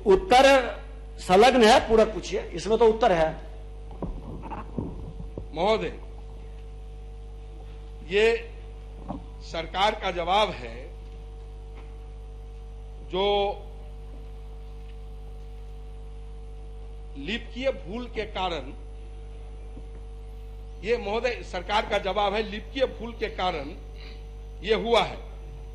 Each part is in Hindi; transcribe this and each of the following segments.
उत्तर संलग्न है, पूरक पूछिए, इसमें तो उत्तर है। महोदय, ये सरकार का जवाब है जो लिपिकीय भूल के कारण, ये महोदय सरकार का जवाब है लिपिकीय भूल के कारण ये हुआ है।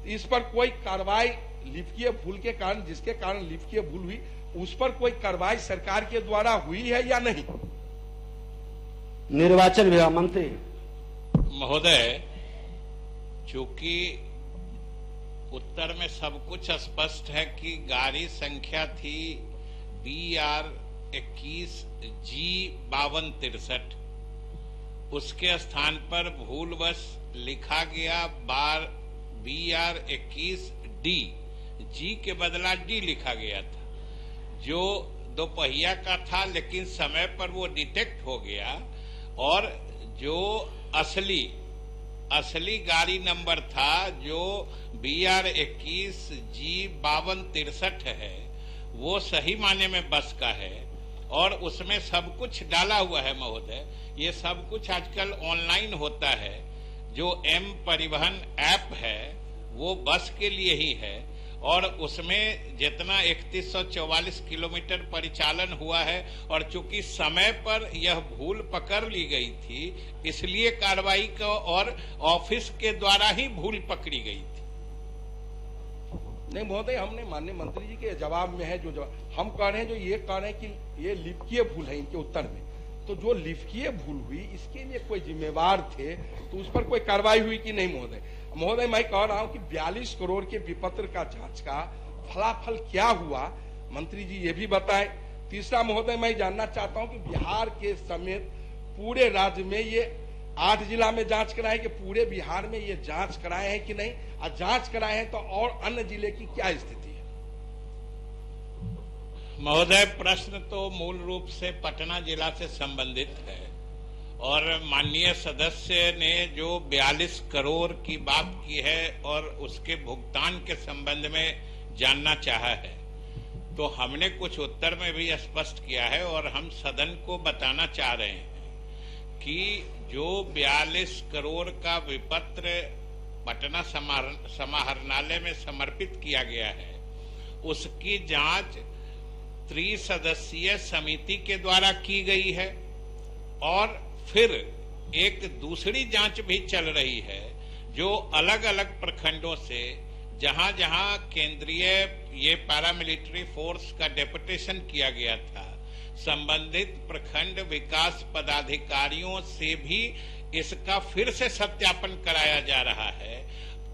इस पर कोई कार्रवाई, लिपिकीय भूल के कारण, जिसके कारण लिपिकीय भूल हुई, उस पर कोई कार्रवाई सरकार के द्वारा हुई है या नहीं? निर्वाचन विभाग मंत्री महोदय, चूंकि उत्तर में सब कुछ स्पष्ट है कि गाड़ी संख्या थी BR 21G 5263, उसके स्थान पर भूलवश लिखा गया BR 21D, G के बदला D लिखा गया था, जो दोपहिया का था, लेकिन समय पर वो डिटेक्ट हो गया और जो असली गाड़ी नंबर था जो BR 21G 5263 है, वो सही माने में बस का है और उसमें सब कुछ डाला हुआ है महोदय। ये सब कुछ आजकल ऑनलाइन होता है। जो M परिवहन ऐप है वो बस के लिए ही है और उसमें जितना 3144 किलोमीटर परिचालन हुआ है और चूंकि समय पर यह भूल पकड़ ली गई थी, इसलिए कार्रवाई को और ऑफिस के द्वारा ही भूल पकड़ी गई थी। नहीं महोदय, हमने माननीय मंत्री जी के जवाब में है जो जवाब हम कह रहे हैं, जो ये कह रहे हैं कि ये लिपिकीय भूल है इनके उत्तर में, तो जो लिपिकीय भूल हुई इसके लिए कोई जिम्मेवार थे तो उस पर कोई कार्रवाई हुई कि नहीं महोदय? महोदय, मैं कह रहा हूं कि 42 करोड़ के विपत्र का जांच का फलाफल क्या हुआ, मंत्री जी ये भी बताएं। तीसरा महोदय, मैं जानना चाहता हूं कि बिहार के समेत पूरे राज्य में ये 8 जिला में जांच कराए कि पूरे बिहार में ये जांच कराए हैं कि नहीं, और जांच कराए हैं तो और अन्य जिले की क्या स्थिति है? महोदय, प्रश्न तो मूल रूप से पटना जिला से संबंधित है और माननीय सदस्य ने जो 42 करोड़ की बात की है और उसके भुगतान के संबंध में जानना चाहा है, तो हमने कुछ उत्तर में भी स्पष्ट किया है और हम सदन को बताना चाह रहे हैं कि जो 42 करोड़ का विपत्र पटना समाहरणालय में समर्पित किया गया है, उसकी जांच त्रिसदस्यीय समिति के द्वारा की गई है और फिर एक दूसरी जांच भी चल रही है जो अलग अलग प्रखंडों से, जहां जहां केंद्रीय ये पैरामिलिट्री फोर्स का डेपुटेशन किया गया था, संबंधित प्रखंड विकास पदाधिकारियों से भी इसका फिर से सत्यापन कराया जा रहा है,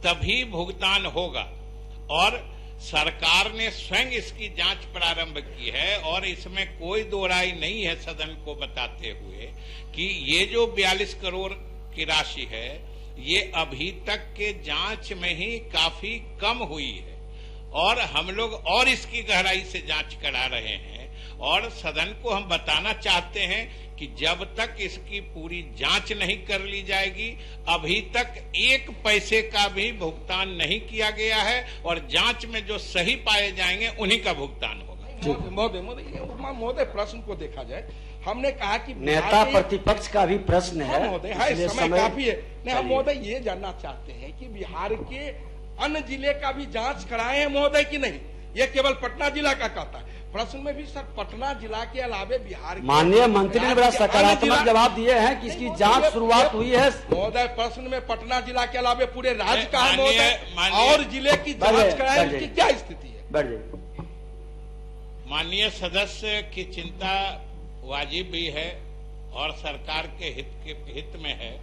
तभी भुगतान होगा। और सरकार ने स्वयं इसकी जांच प्रारंभ की है और इसमें कोई दो राय नहीं है सदन को बताते हुए कि ये जो 42 करोड़ की राशि है ये अभी तक के जांच में ही काफी कम हुई है और हम लोग और इसकी गहराई से जांच करा रहे हैं और सदन को हम बताना चाहते हैं कि जब तक इसकी पूरी जांच नहीं कर ली जाएगी, अभी तक 1 पैसे का भी भुगतान नहीं किया गया है और जांच में जो सही पाए जाएंगे उन्हीं का भुगतान होगा। महोदय, प्रश्न को देखा जाए, हमने कहा कि नेता प्रतिपक्ष का भी प्रश्न है महोदय, समय काफी है। नहीं, हम महोदय ये जानना चाहते हैं कि बिहार के अन्य जिले का भी जांच कराए हैं महोदय कि नहीं? ये केवल पटना जिला का कहता है। प्रश्न में भी सर पटना जिला के अलावे बिहार के माननीय मंत्री ने बड़ा सकारात्मक जवाब दिए हैं कि इसकी जांच शुरुआत हुई है महोदय। प्रश्न में पटना जिला के अलावे पूरे राज्य का है महोदय, और जिले की जांच कराए उनकी क्या स्थिति है? माननीय सदस्य की चिंता वाजिब भी है और सरकार के हित में है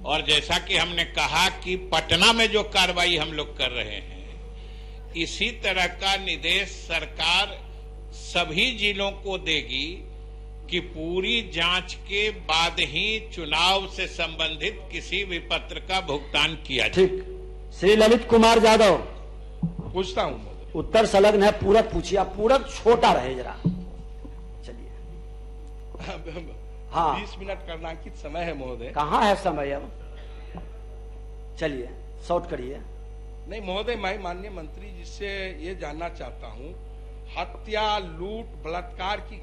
और जैसा कि हमने कहा कि पटना में जो कार्रवाई हम लोग कर रहे हैं, इसी तरह का निर्देश सरकार सभी जिलों को देगी कि पूरी जांच के बाद ही चुनाव से संबंधित किसी भी पत्र का भुगतान किया जाए। ठीक। श्री ललित कुमार यादव, पूछता हूं, उत्तर संलग्न है, पूरक पूछिए। आप पूरक छोटा रहे जरा, चलिए। हाँ, 20 मिनट कर्णांकित समय है महोदय। कहाँ है समय अब? चलिए शॉर्ट करिए। नहीं महोदय, मैं माननीय मंत्री जी से ये जानना चाहता हूं, हत्या, लूट, बलात्कार की